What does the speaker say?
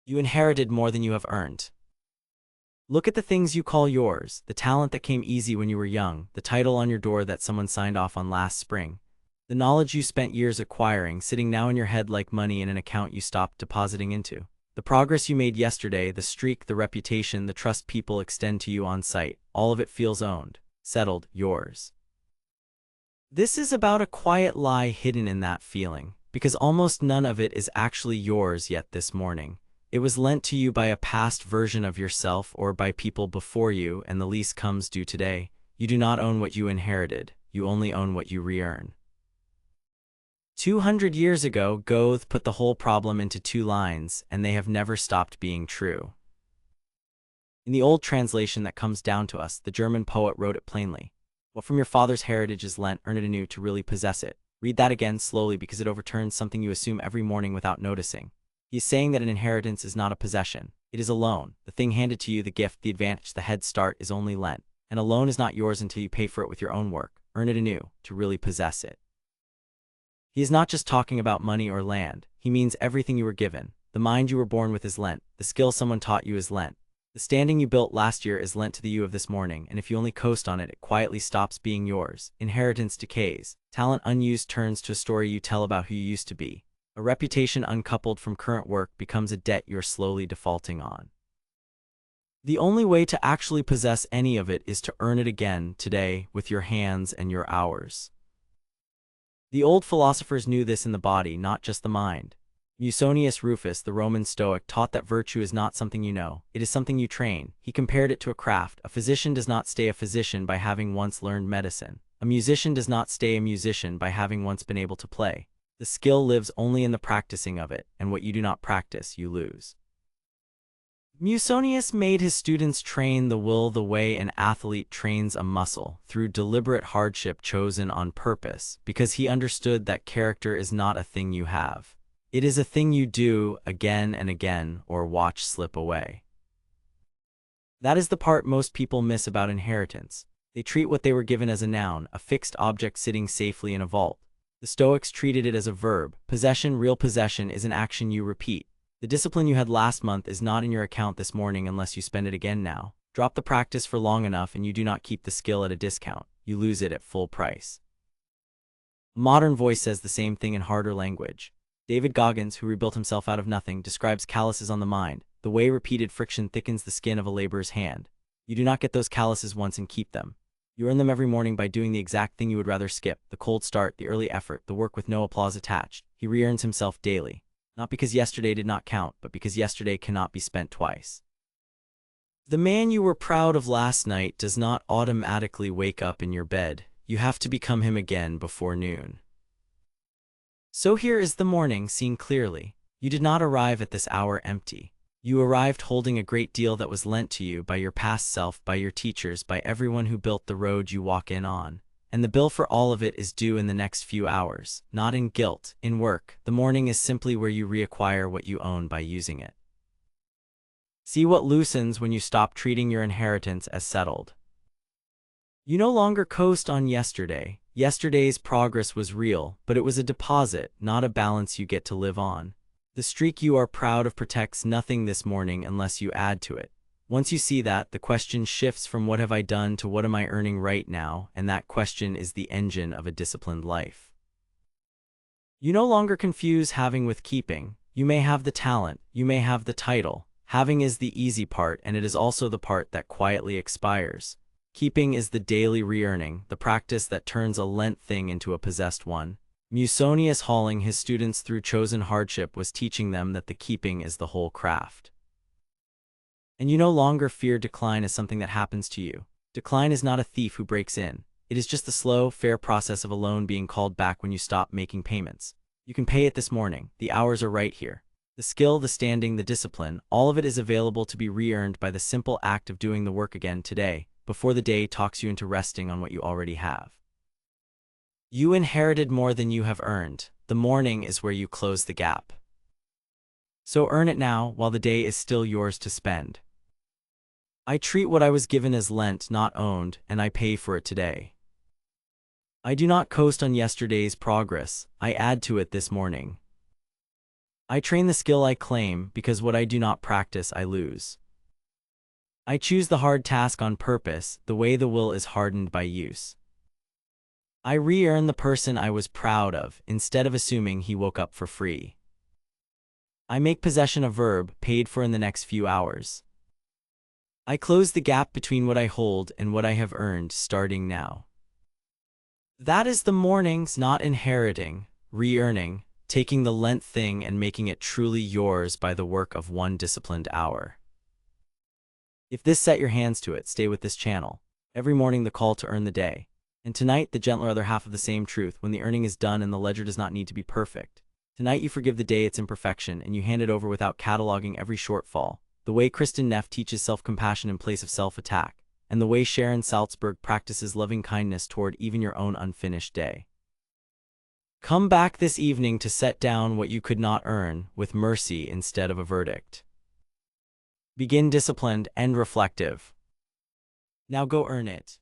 You inherited more than you have earned. Look at the things you call yours, the talent that came easy when you were young, the title on your door that someone signed off on last spring, the knowledge you spent years acquiring sitting now in your head like money in an account you stopped depositing into. The progress you made yesterday, the streak, the reputation, the trust people extend to you on sight, all of it feels owned, settled, yours. This is about a quiet lie hidden in that feeling, because almost none of it is actually yours yet this morning. It was lent to you by a past version of yourself or by people before you, and the lease comes due today. You do not own what you inherited, you only own what you re-earn. 200 years ago, Goethe put the whole problem into 2 lines, and they have never stopped being true. In the old translation that comes down to us, the German poet wrote it plainly. What from your father's heritage is lent, earn it anew to really possess it. Read that again slowly because it overturns something you assume every morning without noticing. He is saying that an inheritance is not a possession. It is a loan. The thing handed to you, the gift, the advantage, the head start is only lent. And a loan is not yours until you pay for it with your own work. Earn it anew to really possess it. He is not just talking about money or land. He means everything you were given. The mind you were born with is lent. The skill someone taught you is lent. The standing you built last year is lent to the you of this morning, and if you only coast on it, it quietly stops being yours. Inheritance decays. Talent unused turns to a story you tell about who you used to be. A reputation uncoupled from current work becomes a debt you're slowly defaulting on. The only way to actually possess any of it is to earn it again, today, with your hands and your hours. The old philosophers knew this in the body, not just the mind. Musonius Rufus, the Roman Stoic, taught that virtue is not something you know, it is something you train. He compared it to a craft. A physician does not stay a physician by having once learned medicine. A musician does not stay a musician by having once been able to play. The skill lives only in the practicing of it, and what you do not practice, you lose. Musonius made his students train the will the way an athlete trains a muscle, through deliberate hardship chosen on purpose, because he understood that character is not a thing you have. It is a thing you do again and again, or watch slip away. That is the part most people miss about inheritance. They treat what they were given as a noun, a fixed object sitting safely in a vault. The Stoics treated it as a verb. Possession, real possession, is an action you repeat. The discipline you had last month is not in your account this morning unless you spend it again now. Drop the practice for long enough and you do not keep the skill at a discount. You lose it at full price. A modern voice says the same thing in harder language. David Goggins, who rebuilt himself out of nothing, describes calluses on the mind, the way repeated friction thickens the skin of a laborer's hand. You do not get those calluses once and keep them. You earn them every morning by doing the exact thing you would rather skip, the cold start, the early effort, the work with no applause attached. He re-earns himself daily. Not because yesterday did not count, but because yesterday cannot be spent twice. The man you were proud of last night does not automatically wake up in your bed. You have to become him again before noon. So here is the morning seen clearly. You did not arrive at this hour empty. You arrived holding a great deal that was lent to you by your past self, by your teachers, by everyone who built the road you walk in on. And the bill for all of it is due in the next few hours, not in guilt, in work. The morning is simply where you reacquire what you own by using it. See what loosens when you stop treating your inheritance as settled. You no longer coast on yesterday. Yesterday's progress was real, but it was a deposit, not a balance you get to live on. The streak you are proud of protects nothing this morning unless you add to it. Once you see that, the question shifts from what have I done to what am I earning right now, and that question is the engine of a disciplined life. You no longer confuse having with keeping. You may have the talent, you may have the title. Having is the easy part, and it is also the part that quietly expires. Keeping is the daily re-earning, the practice that turns a lent thing into a possessed one. Musonius, hauling his students through chosen hardship, was teaching them that the keeping is the whole craft. And you no longer fear decline as something that happens to you. Decline is not a thief who breaks in. It is just the slow, fair process of a loan being called back when you stop making payments. You can pay it this morning. The hours are right here. The skill, the standing, the discipline, all of it is available to be re-earned by the simple act of doing the work again today, before the day talks you into resting on what you already have. You inherited more than you have earned. The morning is where you close the gap. So earn it now while the day is still yours to spend. I treat what I was given as lent, not owned, and I pay for it today. I do not coast on yesterday's progress, I add to it this morning. I train the skill I claim, because what I do not practice I lose. I choose the hard task on purpose, the way the will is hardened by use. I re-earn the person I was proud of, instead of assuming he woke up for free. I make possession a verb, paid for in the next few hours. I close the gap between what I hold and what I have earned, starting now. That is the mornings, not inheriting, re-earning, taking the lent thing and making it truly yours by the work of one disciplined hour. If this set your hands to it, stay with this channel. Every morning the call to earn the day. And tonight the gentler other half of the same truth, when the earning is done and the ledger does not need to be perfect. Tonight you forgive the day its imperfection and you hand it over without cataloging every shortfall. The way Kristen Neff teaches self-compassion in place of self-attack, and the way Sharon Salzberg practices loving-kindness toward even your own unfinished day. Come back this evening to set down what you could not earn, with mercy instead of a verdict. Begin disciplined, end reflective. Now go earn it.